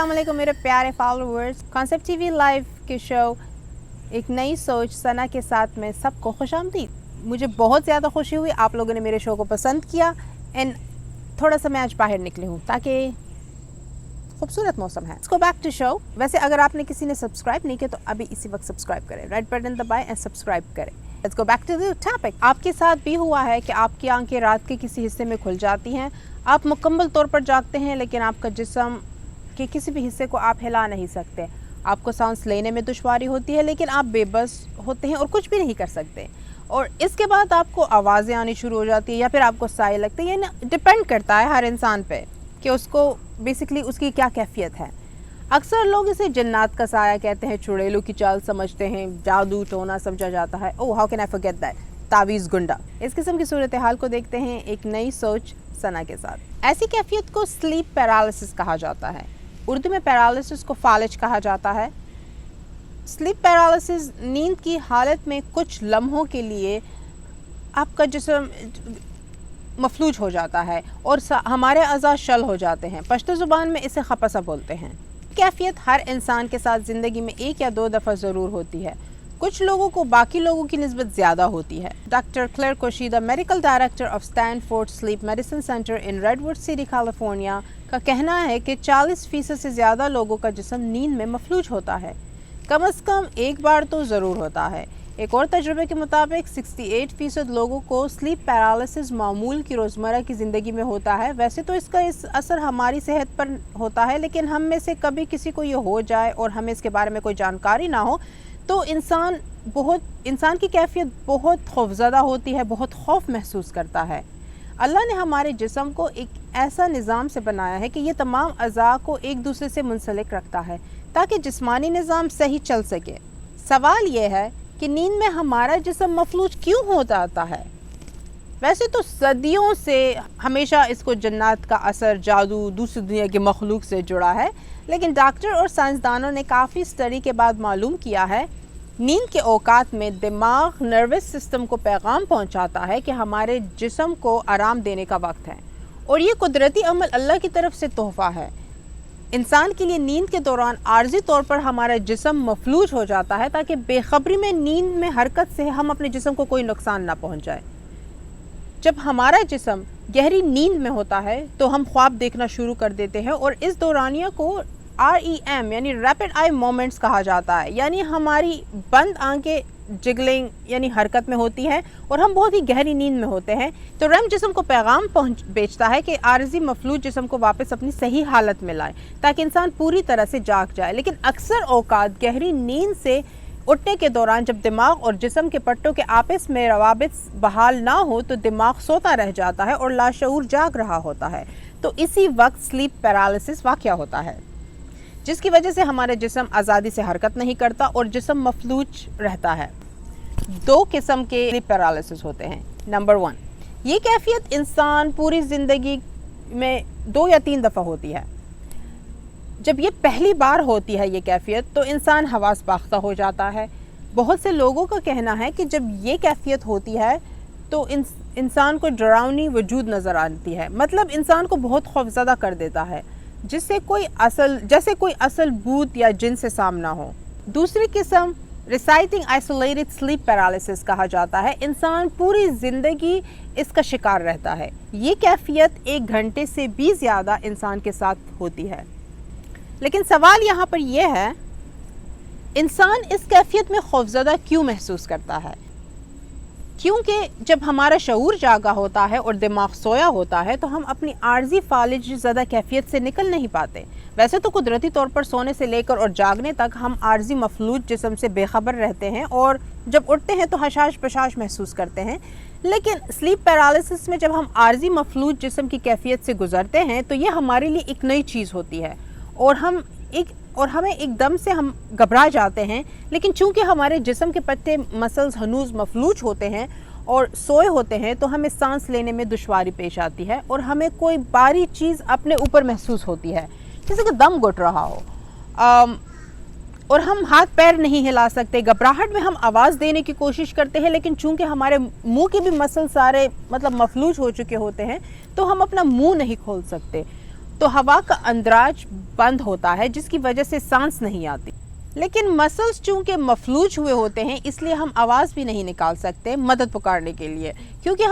السلام علیکم میرے پیارے followers. Concept T V live کے شو ایک نئی سوچ ثنا کے ساتھ میں سب کو خوش آمدید. مجھے بہت زیادہ خوشی ہوئی آپ لوگوں نے میرے شو کو پسند کیا اینڈ تھوڑا سا میں آج باہر نکلی ہوں تاکہ خوبصورت موسم ہے. Go back to show. ویسے اگر آپ نے کسی نے سبسکرائب نہیں کیا تو ابھی اسی وقت سبسکرائب کریں, ریڈ بٹن دبائیں اینڈ سبسکرائب کریں. Let's go back to the topic. آپ کے ساتھ بھی ہوا ہے کہ آپ کی آنکھیں رات کے کسی حصے میں کھل جاتی ہیں, آپ مکمل طور پر جاگتے ہیں لیکن آپ کا جسم کے کسی بھی حصے کو آپ ہلا نہیں سکتے. آپ کو سانس لینے میں دشواری ہوتی ہے لیکن آپ بے بس ہوتے ہیں اور کچھ بھی نہیں کر سکتے. اور اس کے بعد آپ کو آوازیں آنی شروع ہو جاتی ہیں یا پھر آپ کو سائے لگتے ہیں. یعنی ڈپینڈ کرتا ہے ہر انسان پہ کہ اس کو بیسکلی اس کی کیا کیفیت ہے. اکثر لوگ اسے جنات کا سایہ کہتے ہیں, چڑیلوں کی چال سمجھتے ہیں, جادو ٹونا سمجھا جاتا ہے. Oh how can I forget that, تعویذ گنڈا. اس قسم کی صورتحال کو دیکھتے ہیں ایک نئی سوچ ثنا کے ساتھ. ایسی کیفیت کو سلیپ پیرالسس کہا جاتا ہے. اردو میں پیرالسس کو فالج کہا جاتا ہے. سلیپ پیرالسس نیند کی حالت میں کچھ لمحوں کے لیے آپ کا جسم مفلوج ہو جاتا ہے اور ہمارے اعضاء شل ہو جاتے ہیں. پشتو زبان میں اسے خپسہ بولتے ہیں. کیفیت ہر انسان کے ساتھ زندگی میں ایک یا دو دفعہ ضرور ہوتی ہے. کچھ لوگوں کو باقی لوگوں کی نسبت زیادہ ہوتی ہے. Doctor Clete Kushida, medical director of Stanford sleep medicine centre in Redwood city California کا کہنا ہے کہ 40% سے زیادہ لوگوں کا جسم نیند میں مفلوج ہوتا ہے. کم از کم ایک بار تو ضرور ہوتا ہے. ایک اور تجربے کے مطابق 68% لوگوں کو سلیپ پیرالسس معمول کی روزمرہ کی زندگی میں ہوتا ہے. ویسے تو اس کا اثر ہماری صحت پر ہوتا ہے لیکن ہم میں سے کبھی کسی کو یہ ہو جائے اور ہمیں اس کے بارے میں کوئی جانکاری نہ ہو تو انسان کی کیفیت بہت خوفزدہ ہوتی ہے, بہت خوف محسوس کرتا ہے. اللہ نے ہمارے جسم کو ایک ایسا نظام سے بنایا ہے کہ یہ تمام اعضاء کو ایک دوسرے سے منسلک رکھتا ہے تاکہ جسمانی نظام صحیح چل سکے. سوال یہ ہے کہ نیند میں ہمارا جسم مفلوج کیوں ہو جاتا ہے؟ ویسے تو صدیوں سے ہمیشہ اس کو جنات کا اثر, جادو, دوسری دنیا کی مخلوق سے جڑا ہے, لیکن ڈاکٹر اور سائنسدانوں نے کافی اسٹڈی کے بعد معلوم کیا ہے نیند کے اوقات میں دماغ نروس سسٹم کو پیغام پہنچاتا ہے کہ ہمارے جسم کو آرام دینے کا وقت ہے, اور یہ قدرتی عمل اللہ کی طرف سے تحفہ ہے. انسان کے لیے نیند کے دوران عارضی طور پر ہمارا جسم مفلوج ہو جاتا ہے تاکہ بے خبری میں نیند میں حرکت سے ہم اپنے جسم کو کوئی نقصان نہ پہنچائے. جب ہمارا جسم گہری نیند میں ہوتا ہے تو ہم خواب دیکھنا شروع کر دیتے ہیں اور اس دورانیہ کو REM یعنی ریپڈ آئی مومنٹس کہا جاتا ہے. یعنی ہماری بند آنکھیں جگلنگ یعنی حرکت میں ہوتی ہے اور ہم بہت ہی گہری نیند میں ہوتے ہیں. تو REM جسم کو پیغام بھیجتا ہے کہ عارضی مفلوج جسم کو واپس اپنی صحیح حالت میں لائے تاکہ انسان پوری طرح سے جاگ جائے. لیکن اکثر اوقات گہری نیند سے اٹھنے کے دوران جب دماغ اور جسم کے پٹوں کے آپس میں روابط بحال نہ ہو تو دماغ سوتا رہ جاتا ہے اور لاشعور جاگ رہا ہوتا ہے. تو اسی وقت سلیپ پیرالسس واقع ہوتا ہے جس کی وجہ سے ہمارا جسم آزادی سے حرکت نہیں کرتا اور جسم مفلوج رہتا ہے. 2 قسم کے سلیپ پیرالسس ہوتے ہیں. نمبر 1, یہ کیفیت انسان پوری زندگی میں 2 یا 3 دفعہ ہوتی ہے. جب یہ پہلی بار ہوتی ہے یہ کیفیت تو انسان حواس باختہ ہو جاتا ہے. بہت سے لوگوں کا کہنا ہے کہ جب یہ کیفیت ہوتی ہے تو انسان کو ڈراؤنی وجود نظر آتی ہے, مطلب انسان کو بہت خوفزدہ کر دیتا ہے جیسے کوئی اصل بھوت یا جن سے سامنا ہو. دوسری قسم ریسائٹنگ آئسولیٹڈ سلیپ پیرالسس کہا جاتا ہے. انسان پوری زندگی اس کا شکار رہتا ہے. یہ کیفیت 1 گھنٹے سے بھی زیادہ انسان کے ساتھ ہوتی ہے. لیکن سوال یہاں پر یہ ہے, انسان اس کیفیت میں خوفزدہ کیوں محسوس کرتا ہے؟ کیونکہ جب ہمارا شعور جاگا ہوتا ہے اور دماغ سویا ہوتا ہے تو ہم اپنی عارضی فالج زدہ کیفیت سے نکل نہیں پاتے. ویسے تو قدرتی طور پر سونے سے لے کر اور جاگنے تک ہم عارضی مفلوج جسم سے بے خبر رہتے ہیں اور جب اٹھتے ہیں تو حشاش پشاش محسوس کرتے ہیں. لیکن سلیپ پیرالسس میں جب ہم عارضی مفلوج جسم کی کیفیت سے گزرتے ہیں تو یہ ہمارے لیے ایک نئی چیز ہوتی ہے اور ہمیں ایک دم سے ہم گھبرا جاتے ہیں. لیکن چونکہ ہمارے جسم کے پٹے مسلز ہنوز مفلوج ہوتے ہیں اور سوئے ہوتے ہیں تو ہمیں سانس لینے میں دشواری پیش آتی ہے اور ہمیں کوئی باری چیز اپنے اوپر محسوس ہوتی ہے جیسے کہ دم گھٹ رہا ہو, اور ہم ہاتھ پیر نہیں ہلا سکتے. گھبراہٹ میں ہم آواز دینے کی کوشش کرتے ہیں لیکن چونکہ ہمارے منہ کے بھی مسل سارے مفلوج ہو چکے ہوتے ہیں تو ہم اپنا منہ نہیں کھول سکتے. تو ہوا کا اندراج بند ہوتا ہے جس کی وجہ سے سانس نہیں آتی. لیکن مسلز چونکہ مفلوج ہوئے ہوتے ہیں اس لیے ہم آواز بھی نہیں نکال سکتے مدد پکارنے کے لیے, کیونکہ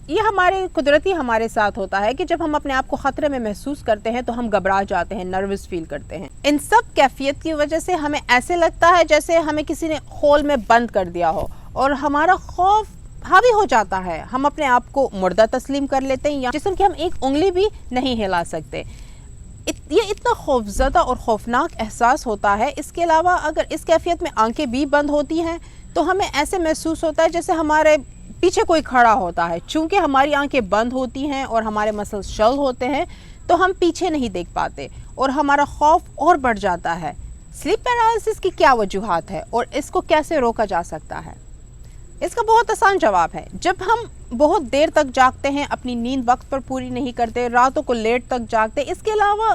یہ ہمارے قدرتی ہمارے ساتھ ہوتا ہے کہ جب ہم اپنے آپ کو خطرے میں محسوس کرتے ہیں تو ہم گھبرا جاتے ہیں, نروس فیل کرتے ہیں. ان سب کیفیت کی وجہ سے ہمیں ایسے لگتا ہے جیسے ہمیں کسی نے خول میں بند کر دیا ہو اور ہمارا خوف حاوی ہو جاتا ہے. ہم اپنے آپ کو مردہ تسلیم کر لیتے ہیں, یا جسم کی ہم ایک انگلی بھی نہیں ہلا سکتے. یہ اتنا خوفزدہ اور خوفناک احساس ہوتا ہے. اس کے علاوہ اگر اس کیفیت میں آنکھیں بھی بند ہوتی ہیں تو ہمیں ایسے محسوس ہوتا ہے جیسے ہمارے پیچھے کوئی کھڑا ہوتا ہے. چونکہ ہماری آنکھیں بند ہوتی ہیں اور ہمارے مسلز شل ہوتے ہیں تو ہم پیچھے نہیں دیکھ پاتے اور ہمارا خوف اور بڑھ جاتا ہے. سلیپ پیرالائسس کی کیا وجوہات ہے اور اس کو کیسے روکا جا سکتا ہے؟ اس کا بہت آسان جواب ہے. جب ہم بہت دیر تک جاگتے ہیں, اپنی نیند وقت پر پوری نہیں کرتے, راتوں کو لیٹ تک جاگتے. اس کے علاوہ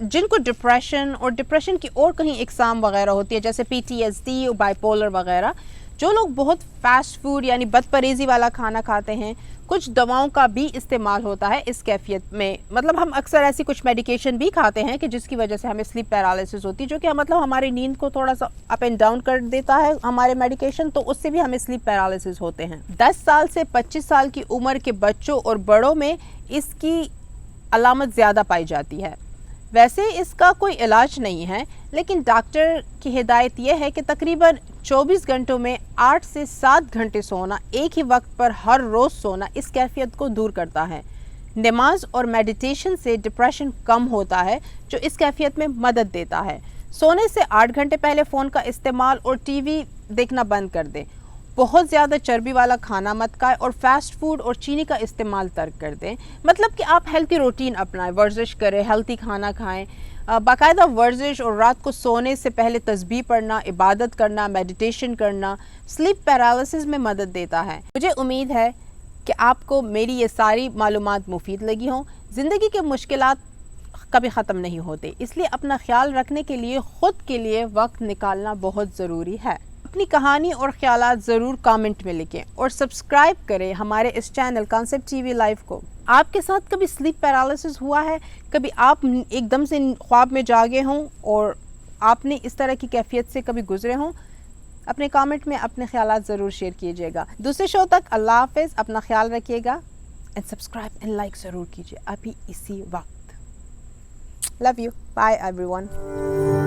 جن کو ڈپریشن کی اور کہیں اقسام وغیرہ ہوتی ہے جیسے PTSD اور بائی پولر وغیرہ, جو لوگ بہت فاسٹ فوڈ یعنی بد پرہیزی والا کھانا کھاتے ہیں, کچھ دواؤں کا بھی استعمال ہوتا ہے اس کیفیت میں. مطلب ہم اکثر ایسی کچھ میڈیکیشن بھی کھاتے ہیں کہ جس کی وجہ سے ہمیں سلیپ پیرالائسس ہوتی ہے, جو کہ مطلب ہماری نیند کو تھوڑا سا اپ اینڈ ڈاؤن کر دیتا ہے ہمارے میڈیکیشن, تو اس سے بھی ہمیں سلیپ پیرالائسس ہوتے ہیں. 10 سال سے 25 سال کی عمر کے بچوں اور بڑوں میں اس کی علامت زیادہ پائی جاتی ہے. ویسے اس کا کوئی علاج نہیں ہے, لیکن ڈاکٹر کی ہدایت یہ ہے کہ تقریباً 24 گھنٹوں میں 8 سے 7 گھنٹے سونا, ایک ہی وقت پر ہر روز سونا اس کیفیت کو دور کرتا ہے. نماز اور میڈیٹیشن سے ڈپریشن کم ہوتا ہے جو اس کیفیت میں مدد دیتا ہے. سونے سے 8 گھنٹے پہلے فون کا استعمال اور ٹی وی دیکھنا بند کر دیں. بہت زیادہ چربی والا کھانا مت کھائیں اور فاسٹ فوڈ اور چینی کا استعمال ترک کر دیں. مطلب کہ آپ ہیلتھی روٹین اپنائیں, ورزش کریں, ہیلتھی کھانا کھائیں, باقاعدہ ورزش اور رات کو سونے سے پہلے تسبیح پڑھنا, عبادت کرنا, میڈیٹیشن کرنا سلیپ پیرالائسس میں مدد دیتا ہے. مجھے امید ہے کہ آپ کو میری یہ ساری معلومات مفید لگی ہوں. زندگی کے مشکلات کبھی ختم نہیں ہوتے, اس لیے اپنا خیال رکھنے کے لیے خود کے لیے وقت نکالنا بہت ضروری ہے. اپنی کہانی اور خیالات ضرور کامنٹ میں لکھیں اور سبسکرائب کریں ہمارے اس channel concept T V live کو. آپ کے ساتھ کبھی سلیپ پیرالائسس ہوا ہے؟ کبھی آپ ایک دم سے خواب میں جاگے ہوں اور آپ نے اس طرح کی کیفیت سے کبھی گزرے ہوں؟ اپنے کامنٹ میں اپنے خیالات ضرور شیئر کیجیے گا. دوسرے شو تک اللہ حافظ, اپنا خیال رکھیے گا, اینڈ سبسکرائب اینڈ لائک ضرور کیجیے ابھی اسی وقت. Love you, bye every one.